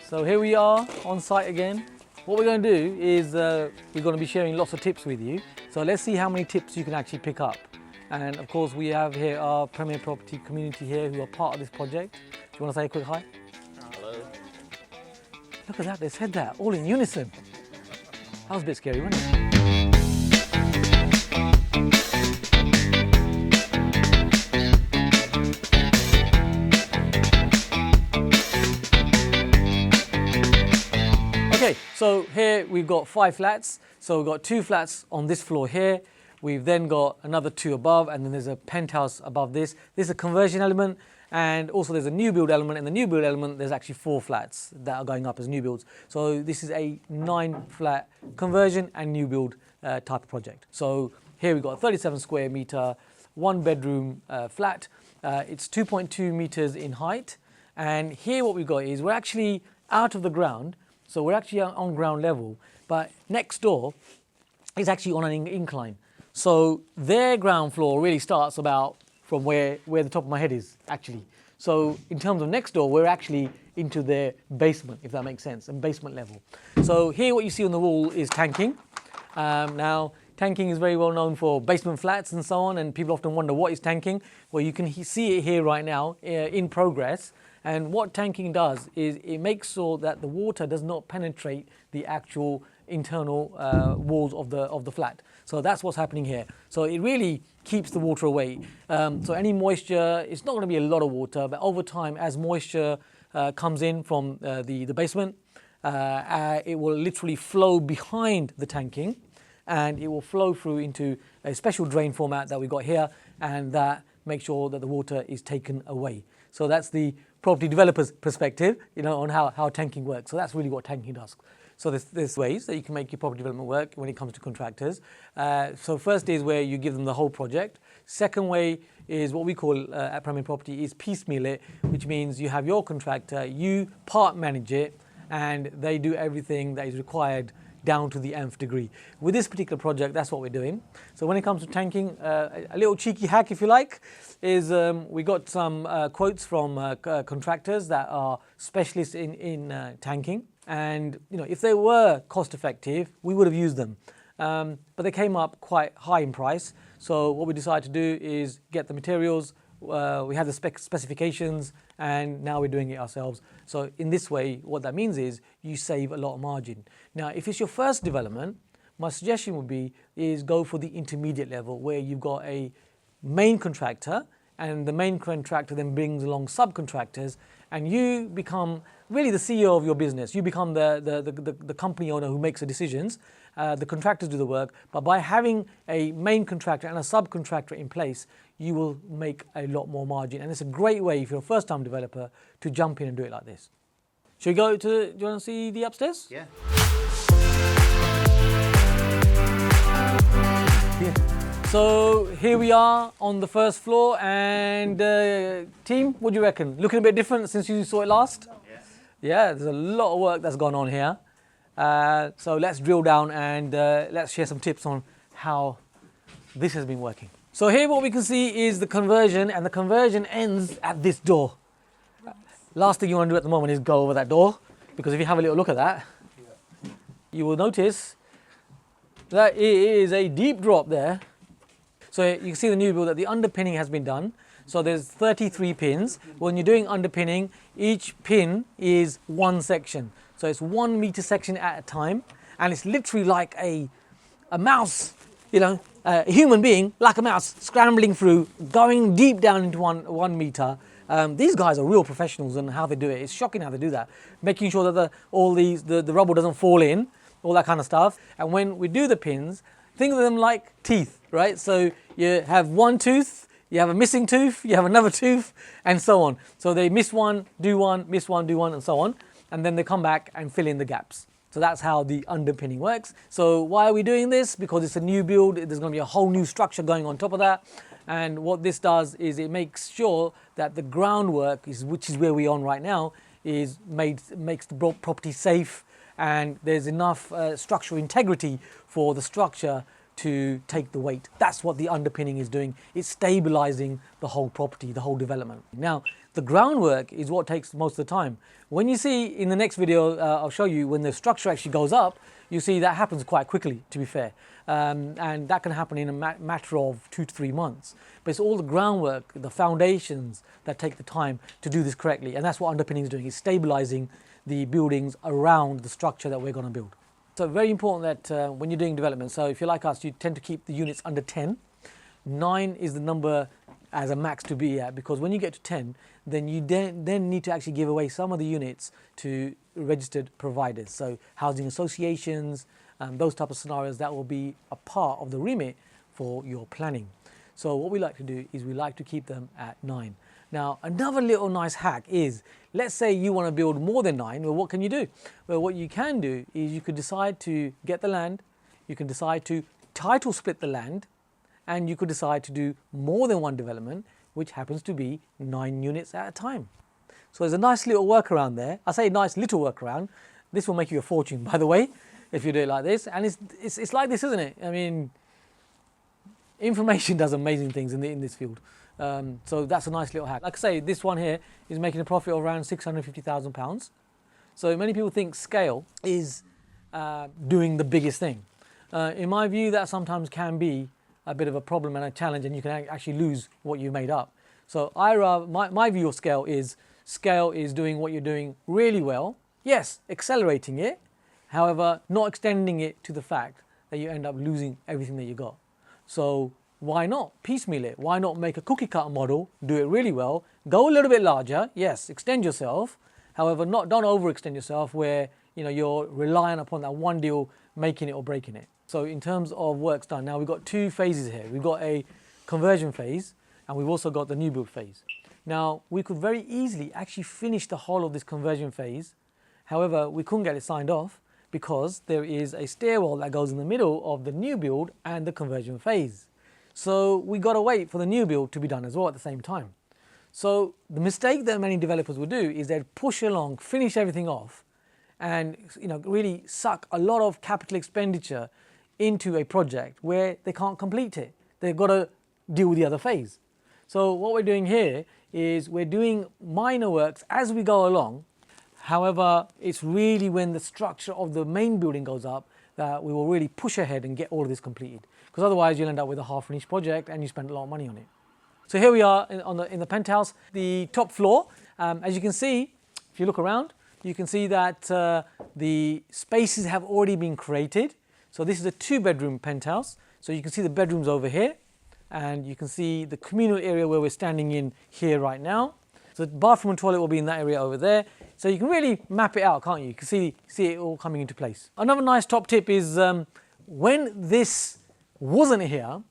So here we are on site again. What we're going to do is we're going to be sharing lots of tips with you. So let's see how many tips you can actually pick up. And of course we have here our Premier Property community here who are part of this project. Do you want to say a quick hi? Hello. Look at that, they said that all in unison. That was a bit scary, wasn't it? Okay, so here we've got 5 flats. So we've got 2 flats on this floor here. We've then got another 2 above, and then there's a penthouse above this. This is a conversion element, and also there's a new build element. In the new build element, there's actually 4 flats that are going up as new builds. So this is a 9-flat conversion and new build type of project. So here we've got a 37 square meter, 1-bedroom flat. It's 2.2 meters in height. And here what we've got is we're actually out of the ground. So we're actually on ground level, but next door is actually on an incline. So their ground floor really starts about from where the top of my head is, actually. So in terms of next door, we're actually into their basement, if that makes sense, and basement level. So here what you see on the wall is tanking. Now, tanking is very well known for basement flats and so on, and people often wonder what is tanking. Well, you can see it here right now in progress. And what tanking does is it makes sure that the water does not penetrate the actual internal walls of the flat. So that's what's happening here. So it really keeps the water away. So any moisture, it's not going to be a lot of water, but over time, as moisture comes in from the basement, it will literally flow behind the tanking, and it will flow through into a special drain format that we've got here, and that makes sure that the water is taken away. So that's the property developer's perspective, on how tanking works. So that's really what tanking does. So there's ways that you can make your property development work when it comes to contractors. So first is where you give them the whole project. Second way is what we call at Premier Property is piecemeal it, which means you have your contractor, you part manage it, and they do everything that is required down to the nth degree. With this particular project, that's what we're doing. So when it comes to tanking, a little cheeky hack, if you like, is we got some quotes from contractors that are specialists in tanking. And if they were cost effective, we would have used them. But they came up quite high in price. So what we decided to do is get the materials, we had the specifications, and now we're doing it ourselves. So in this way, what that means is you save a lot of margin. Now, if it's your first development, my suggestion would be is go for the intermediate level where you've got a main contractor, and the main contractor then brings along subcontractors, and you become really the CEO of your business. You become the company owner who makes the decisions. The contractors do the work, but by having a main contractor and a subcontractor in place, you will make a lot more margin. And it's a great way, if you're a first-time developer, to jump in and do it like this. Should we go do you want to see the upstairs? Yeah. So here we are on the first floor, and team, what do you reckon? Looking a bit different since you saw it last? Yes. Yeah, there's a lot of work that's gone on here. So let's drill down and let's share some tips on how this has been working. So here what we can see is the conversion, and the conversion ends at this door. Last thing you want to do at the moment is go over that door, because if you have a little look at that, you will notice that it is a deep drop there. So you can see the new build that the underpinning has been done. So there's 33 pins. When you're doing underpinning, each pin is one section. So it's 1 meter section at a time, and it's literally like a mouse, a human being like a mouse scrambling through, going deep down into one meter. These guys are real professionals in how they do it. It's shocking how they do that, making sure that the rubble doesn't fall in, all that kind of stuff. And when we do the pins, think of them like teeth, right? So you have one tooth, you have a missing tooth, you have another tooth, and so on. So they miss one, do one, miss one, do one, and so on. And then they come back and fill in the gaps. So that's how the underpinning works. So why are we doing this? Because it's a new build. There's going to be a whole new structure going on top of that. And what this does is it makes sure that the groundwork, which is where we're on right now, makes the property safe, and there's enough structural integrity for the structure to take the weight. That's what the underpinning is doing. It's stabilizing the whole property, the whole development. Now, the groundwork is what takes most of the time. When you see in the next video, I'll show you when the structure actually goes up, you see that happens quite quickly, to be fair. And that can happen in a matter of 2 to 3 months. But it's all the groundwork, the foundations that take the time to do this correctly. And that's what underpinning is doing. It's stabilizing the buildings around the structure that we're going to build. So very important that when you're doing development, so if you're like us, you tend to keep the units under 10. 9 is the number as a max to be at, because when you get to 10, then you then need to actually give away some of the units to registered providers. So housing associations, those type of scenarios, that will be a part of the remit for your planning. So what we like to do is we like to keep them at 9. Now, another little nice hack is, let's say you want to build more than 9, well, what can you do? Well, what you can do is you could decide to get the land, you can decide to title split the land, and you could decide to do more than one development, which happens to be 9 units at a time. So there's a nice little workaround there. I say nice little workaround. This will make you a fortune, by the way, if you do it like this. And it's like this, isn't it? I mean, information does amazing things in this field. So that's a nice little hack. Like I say, this one here is making a profit of around £650,000. So many people think scale is doing the biggest thing. In my view, that sometimes can be a bit of a problem and a challenge, and you can actually lose what you made up. So my view of scale is doing what you're doing really well. Yes, accelerating it. However, not extending it to the fact that you end up losing everything that you got. So why not piecemeal it? Why not make a cookie cutter model, do it really well, go a little bit larger, yes, extend yourself. However, don't overextend yourself where you're relying upon that one deal making it or breaking it. So in terms of works done, now we've got 2 phases here. We've got a conversion phase and we've also got the new build phase. Now, we could very easily actually finish the whole of this conversion phase. However, we couldn't get it signed off because there is a stairwell that goes in the middle of the new build and the conversion phase. So we got to wait for the new build to be done as well at the same time. So the mistake that many developers will do is they'd push along, finish everything off, and really suck a lot of capital expenditure into a project where they can't complete it. They've got to deal with the other phase. So what we're doing here is we're doing minor works as we go along. However, it's really when the structure of the main building goes up that we will really push ahead and get all of this completed. Because otherwise you'll end up with a half-finished project and you spend a lot of money on it. So here we are in the penthouse, the top floor. As you can see, if you look around, you can see that the spaces have already been created. So this is a 2-bedroom penthouse. So you can see the bedrooms over here, and you can see the communal area where we're standing in here right now. So the bathroom and toilet will be in that area over there. So you can really map it out, can't you? You can see it all coming into place. Another nice top tip is when this wasn't here,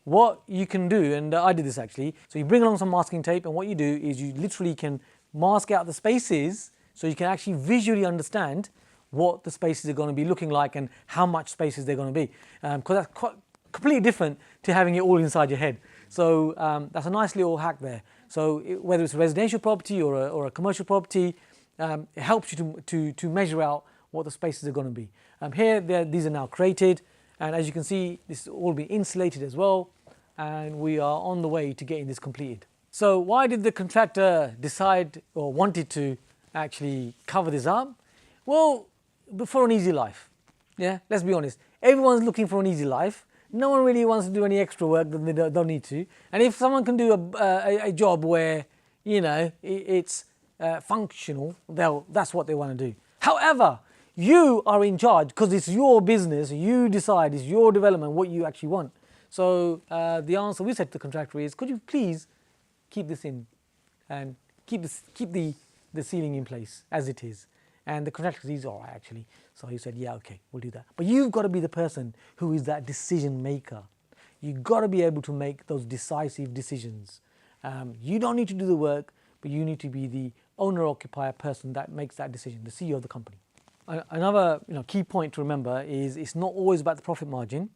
what you can do, and I did this actually, so you bring along some masking tape, and what you do is you literally can mask out the spaces so you can actually visually understand what the spaces are going to be looking like and how much spaces they're going to be. Because that's completely different to having it all inside your head. So that's a nice little hack there. So whether it's a residential property or a commercial property, it helps you to measure out what the spaces are going to be. These are now created, and as you can see, this has all been insulated as well, and we are on the way to getting this completed. So why did the contractor decide or wanted to actually cover this up? Well, for an easy life. Yeah, let's be honest. Everyone's looking for an easy life. No one really wants to do any extra work that they don't need to. And if someone can do a job where, it's functional, that's what they want to do. However, you are in charge because it's your business. You decide, it's your development, what you actually want. So the answer we said to the contractor is, could you please keep this in and keep the ceiling in place as it is? And the contractor said, he's all right actually. So he said, yeah, okay, we'll do that. But you've got to be the person who is that decision maker. You've got to be able to make those decisive decisions. You don't need to do the work, but you need to be the owner-occupier person that makes that decision, the CEO of the company. Another key point to remember is it's not always about the profit margin.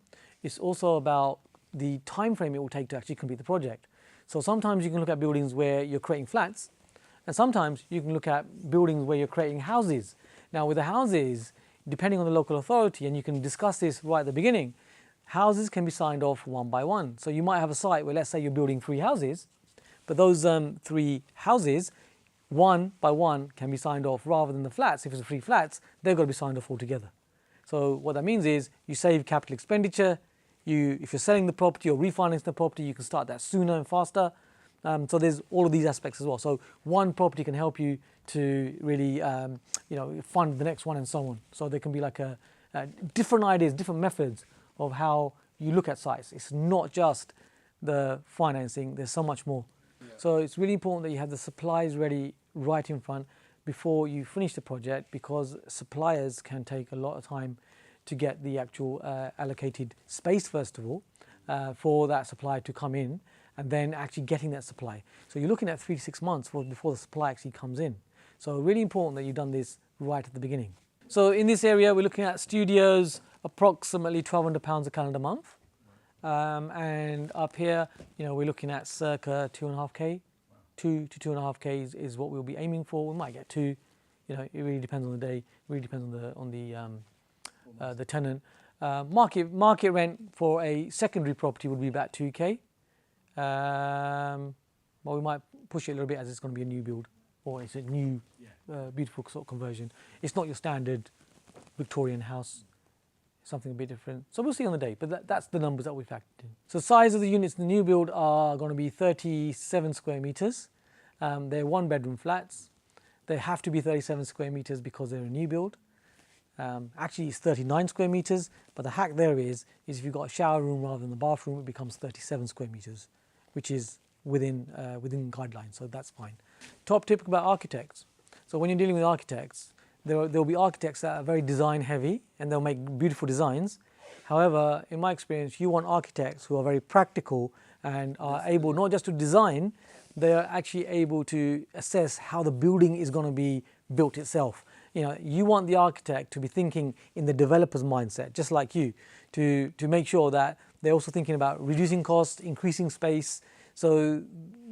It's also about the time frame it will take to actually complete the project. So sometimes you can look at buildings where you're creating flats, and sometimes you can look at buildings where you're creating houses. Now with the houses, depending on the local authority, and you can discuss this right at the beginning, houses can be signed off one by one. So you might have a site where, let's say you're building 3 houses, but those 3 houses, one by one, can be signed off rather than the flats. If it's 3 flats, they've got to be signed off all together. So what that means is you save capital expenditure. If you're selling the property or refinancing the property, you can start that sooner and faster. So there's all of these aspects as well. So one property can help you to really fund the next one and so on. So there can be like different ideas, different methods of how you look at sites. It's not just the financing, there's so much more. Yeah. So it's really important that you have the supplies ready right in front before you finish the project, because suppliers can take a lot of time to get the actual allocated space first of all for that supply to come in, and then actually getting that supply. So you're looking at 3 to 6 months before the supply actually comes in. So really important that you've done this right at the beginning. So in this area, we're looking at studios, approximately £1,200 a calendar month. And up here, we're looking at circa 2.5k. 2 to 2.5k is what we'll be aiming for. We might get 2. It really depends on the day. It really depends on the tenant. Market rent for a secondary property would be about 2k. But we might push it a little bit as it's going to be a new build, or it's a new, beautiful sort of conversion. It's not your standard Victorian house. Something a bit different. So we'll see on the day, but that's the numbers that we factored in. So size of the units in the new build are going to be 37 square meters. They're 1-bedroom flats. They have to be 37 square meters because they're a new build. Actually, it's 39 square meters, but the hack there is if you've got a shower room rather than the bathroom, it becomes 37 square meters, which is within guidelines, so that's fine. Top tip about architects. So when you're dealing with architects, there'll be architects that are very design heavy and they'll make beautiful designs. However, in my experience, you want architects who are very practical and are able not just to design, they are actually able to assess how the building is going to be built itself. You want the architect to be thinking in the developer's mindset, just like you, to make sure that they're also thinking about reducing costs, increasing space. So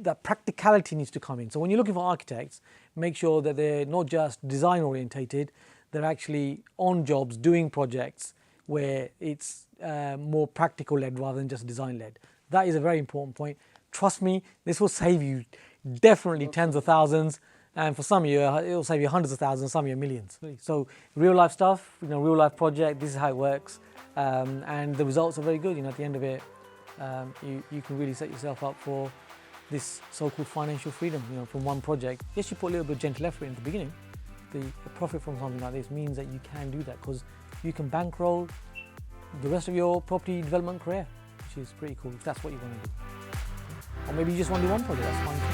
that practicality needs to come in. So when you're looking for architects, make sure that they're not just design orientated, they're actually on jobs, doing projects where it's more practical led rather than just design led. That is a very important point. Trust me, this will save you definitely tens of thousands, and for some of you, it will save you hundreds of thousands, some of you millions. So real life stuff, real life project, this is how it works, and the results are very good. At the end of it, you can really set yourself up for this so-called financial freedom, from one project. Yes, you put a little bit of gentle effort in the beginning. The profit from something like this means that you can do that because you can bankroll the rest of your property development career, which is pretty cool if that's what you want to do. Or maybe you just want to do one project, that's fine.